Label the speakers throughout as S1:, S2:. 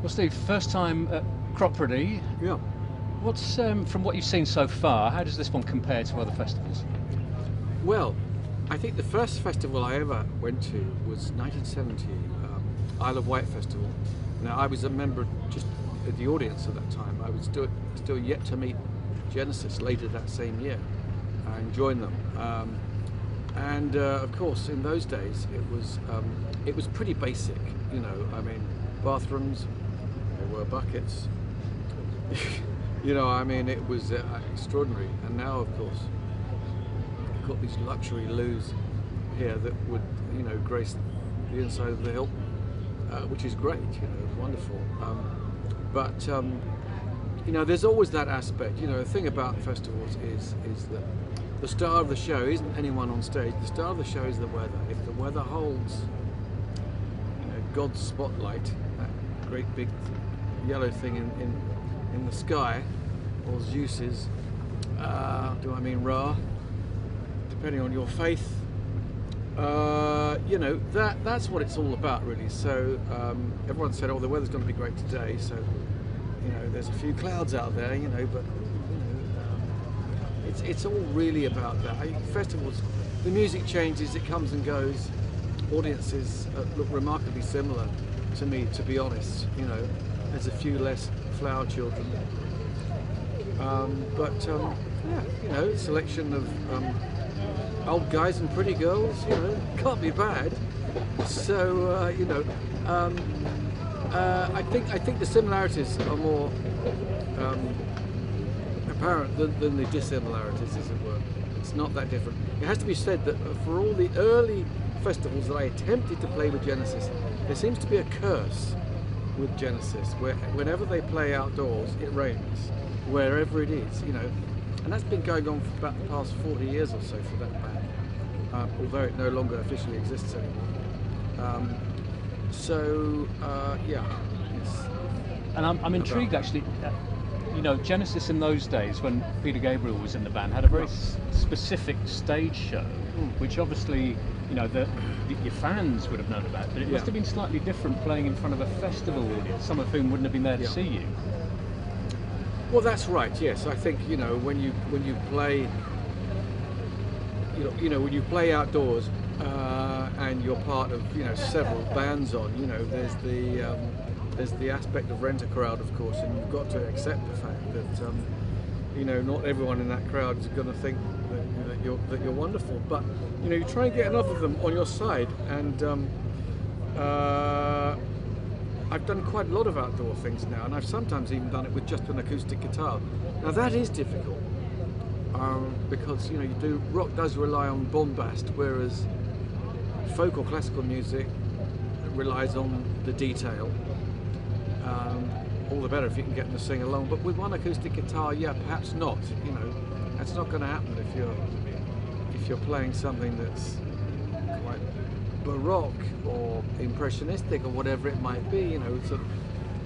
S1: Well, Steve, first time at Cropredy.
S2: Yeah.
S1: What's from what you've seen so far? How does this one compare to other festivals?
S2: Well, I think the first festival I ever went to was 1970, Isle of Wight Festival. Now, I was a member just of the audience at that time. I was still yet to meet Genesis later that same year and join them. Of course, in those days, it was pretty basic. You know, I mean, bathrooms, there were buckets. You know, I mean, it was extraordinary. And now, of course, you've got these luxury loos here that would, you know, grace the inside of the Hilton, which is great. You know, it's wonderful. You know, there's always that aspect. You know, the thing about festivals is that the star of the show isn't anyone on stage. The star of the show is the weather. If the weather holds, you know, God's spotlight, that great big yellow thing in the sky, or Zeus's, do I mean Ra, depending on your faith, you know, that's what it's all about, really. So everyone said, oh, the weather's going to be great today, so, you know, there's a few clouds out there, you know, but, you know, it's all really about that. Festivals, the music changes, it comes and goes. Audiences look remarkably similar to me, to be honest. You know, there's a few less flower children. Yeah, you know, selection of old guys and pretty girls, you know, can't be bad. So, you know, I think the similarities are more apparent than the dissimilarities, as it were. It's not that different. It has to be said that for all the early festivals that I attempted to play with Genesis, there seems to be a curse with Genesis, where whenever they play outdoors, it rains, wherever it is, you know. And that's been going on for about the past 40 years or so for that band, although it no longer officially exists anymore. Yeah.
S1: And I'm intrigued, actually. You know, Genesis in those days, when Peter Gabriel was in the band, had a very specific stage show, which obviously, you know, your fans would have known about, but it must have been slightly different playing in front of a festival audience, some of whom wouldn't have been there to see you.
S2: Well, that's right. Yes, I think, you know, when you play, you know when you play outdoors and you're part of, you know, several bands on, you know, there's the aspect of rent a crowd, of course, and you've got to accept the fact that you know, not everyone in that crowd is going to think that you're wonderful, but you know, you try and get enough of them on your side. And I've done quite a lot of outdoor things now, and I've sometimes even done it with just an acoustic guitar. Now that is difficult because, you know, rock does rely on bombast, whereas folk or classical music relies on the detail. All the better if you can get them to sing along, but with one acoustic guitar, yeah, perhaps not. You know, that's not going to happen if you're playing something that's quite baroque or impressionistic or whatever it might be. You know, sort of,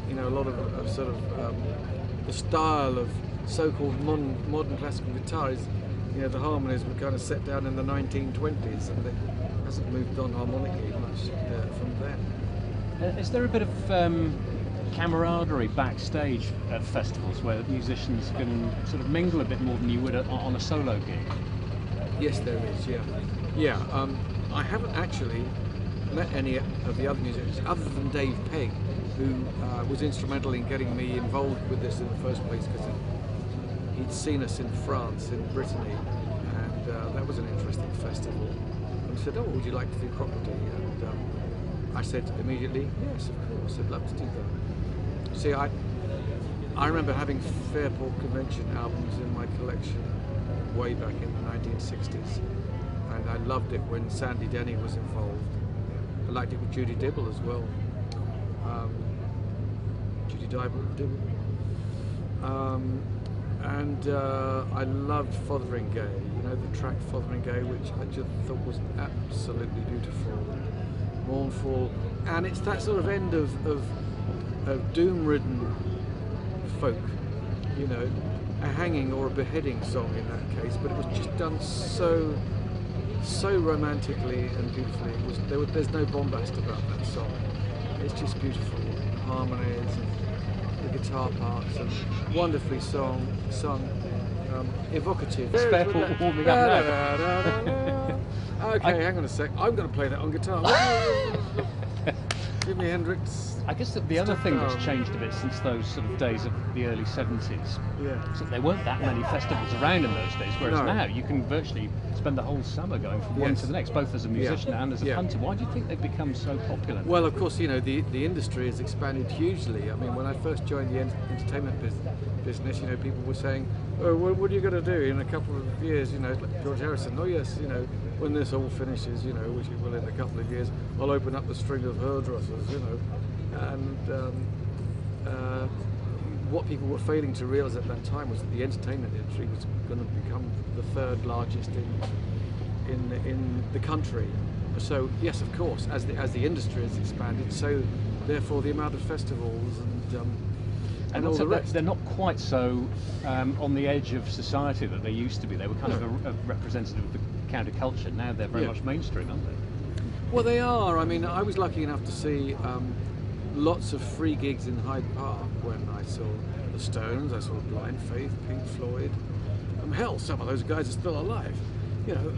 S2: you know, a lot of sort of the style of so-called modern classical guitar is, you know, the harmonies were kind of set down in the 1920s, and it hasn't moved on harmonically much from then.
S1: Is there a bit of camaraderie backstage at festivals where musicians can sort of mingle a bit more than you would on a solo gig?
S2: Yes, there is. Yeah. I haven't actually met any of the other musicians other than Dave Pegg, who was instrumental in getting me involved with this in the first place, because he'd seen us in France, in Brittany, and that was an interesting festival. And he said, "Oh, would you like to do Cropredy?" And I said immediately, "Yes, of course, I'd love to do that." See, I remember having Fairport Convention albums in my collection way back in the 1960s, and I loved it when Sandy Denny was involved. I liked it with Judy Dibble as well. Judy Dibble. I loved Fotheringay, you know, the track Fotheringay, which I just thought was absolutely beautiful, mournful, and it's that sort of end of doom-ridden folk, you know, a hanging or a beheading song in that case, but it was just done so romantically and beautifully. There's no bombast about that song. It's just beautiful. harmonies and the guitar parts, and wonderfully sung, evocative.
S1: It's Fairport warming up now.
S2: Okay, hang on a sec. I'm going to play that on guitar. Give me Hendrix.
S1: I guess that the other thing that's changed a bit since those sort of days of the early 70s, is that there weren't that many festivals around in those days, whereas now you can virtually spend the whole summer going from one to the next, both as a musician and as a punter. Why do you think they've become so popular?
S2: Well, of course, you know, the industry has expanded hugely. I mean, when I first joined the entertainment business, you know, people were saying, oh, what are you going to do in a couple of years? You know, like George Harrison, oh yes, you know, when this all finishes, you know, which it will in a couple of years, I'll open up the string of hairdressers, you know. And what people were failing to realise at that time was that the entertainment industry was going to become the third largest in the country. So yes, of course, as the industry has expanded, so therefore the amount of festivals and all the rest.
S1: They're not quite so on the edge of society that they used to be. They were kind of a representative of the counterculture. Now they're very much mainstream, aren't they?
S2: Well, they are. I mean, I was lucky enough to see lots of free gigs in Hyde Park when I saw the Stones, I saw Blind Faith, Pink Floyd. Hell, some of those guys are still alive, you know.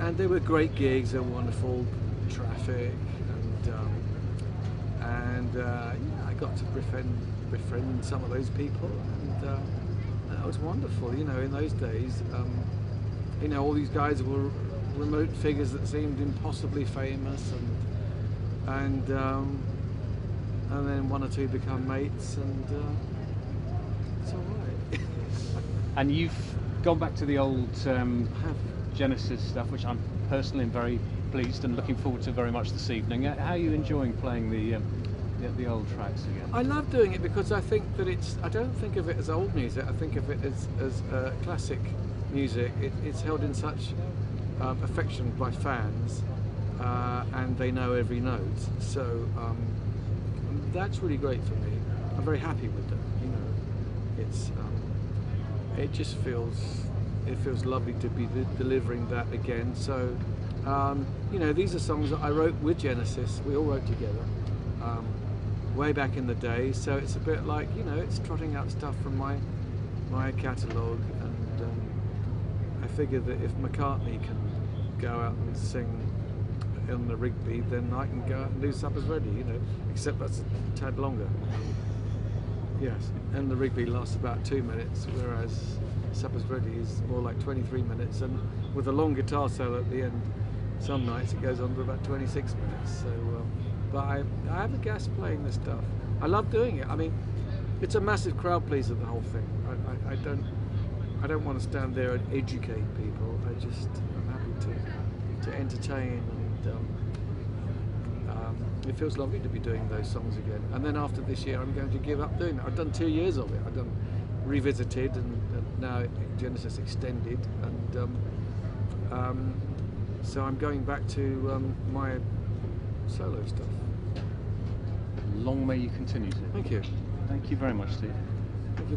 S2: And they were great gigs. They were wonderful. Traffic, and I got to befriend some of those people, and that was wonderful. You know, in those days, you know, all these guys were remote figures that seemed impossibly famous, and then one or two become mates, and it's all right.
S1: And you've gone back to the old Genesis stuff, which I'm personally very pleased and looking forward to very much this evening. How are you enjoying playing the old tracks again?
S2: I love doing it because I think that I don't think of it as old music, I think of it as classic music. It's held in such affection by fans, and they know every note, so that's really great for me. I'm very happy with that. You know, it just feels lovely to be delivering that again. So you know, these are songs that I wrote with Genesis. We all wrote together way back in the day, so it's a bit like, you know, it's trotting out stuff from my catalogue, and I figure that if McCartney can go out and sing on the Rigby, then I can go out and do Supper's Ready, you know, except that's a tad longer. Yes, and the Rigby lasts about 2 minutes, whereas Supper's Ready is more like 23 minutes, and with a long guitar solo at the end, some nights it goes on for about 26 minutes. So, but I have a gas playing this stuff. I love doing it. I mean, it's a massive crowd pleaser, the whole thing. I don't want to stand there and educate people. I'm happy to entertain, and it feels lovely to be doing those songs again. And then after this year, I'm going to give up doing it. I've done 2 years of it. I've done Revisited and now Genesis Extended, and so I'm going back to my solo stuff.
S1: Long may you continue to.
S2: Thank you.
S1: Thank you very much, Steve.
S2: Thank you very